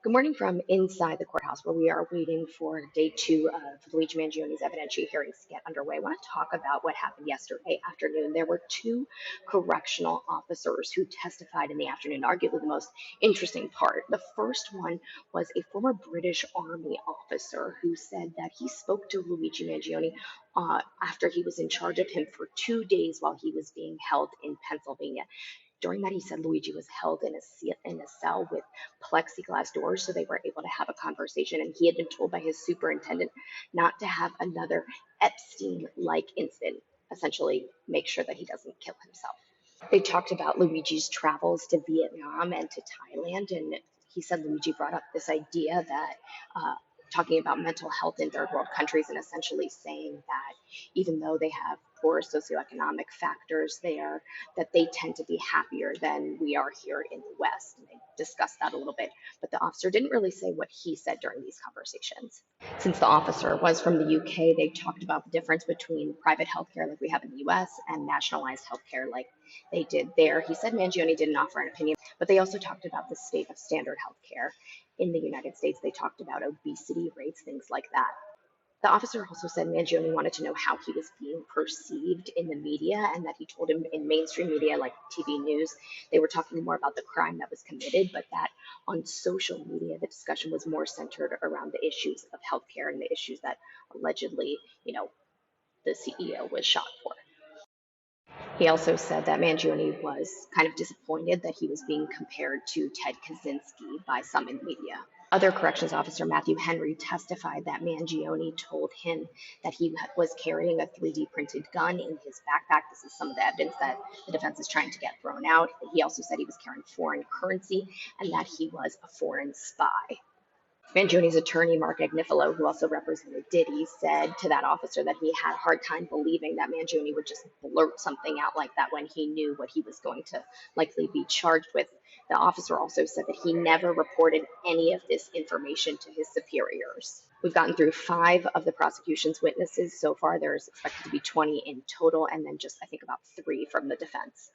Good morning from inside the courthouse, where we are waiting for day two of Luigi Mangione's evidentiary hearings to get underway. I want to talk about what happened yesterday afternoon. There were two correctional officers who testified in the afternoon, arguably the most interesting part. The first one was a former British Army officer who said that he spoke to Luigi Mangione after he was in charge of him for 2 days while he was being held in Pennsylvania. During that, he said Luigi was held in a cell with plexiglass doors, so they were able to have a conversation. And he had been told by his superintendent not to have another Epstein-like incident, essentially make sure that he doesn't kill himself. They talked about Luigi's travels to Vietnam and to Thailand, and he said Luigi brought up this idea that talking about mental health in third world countries and essentially saying that even though they have poor socioeconomic factors there, that they tend to be happier than we are here in the West. And they discussed that a little bit, but the officer didn't really say what he said during these conversations. Since the officer was from the UK, they talked about the difference between private healthcare like we have in the US and nationalized healthcare like they did there. He said Mangione didn't offer an opinion, but they also talked about the state of standard healthcare in the United States. They talked about obesity rates, things like that. The officer also said Mangione wanted to know how he was being perceived in the media, and that he told him in mainstream media like TV news, they were talking more about the crime that was committed, but that on social media, the discussion was more centered around the issues of healthcare and the issues that allegedly, the CEO was shot for. He also said that Mangione was kind of disappointed that he was being compared to Ted Kaczynski by some in the media. Other corrections officer Matthew Henry testified that Mangione told him that he was carrying a 3D printed gun in his backpack. This is some of the evidence that the defense is trying to get thrown out. He also said he was carrying foreign currency and that he was a foreign spy. Mangione's attorney, Mark Agnifilo, who also represented Diddy, said to that officer that he had a hard time believing that Mangione would just blurt something out like that when he knew what he was going to likely be charged with. The officer also said that he never reported any of this information to his superiors. We've gotten through 5 of the prosecution's witnesses so far. There's expected to be 20 in total, and then just, I think, about 3 from the defense.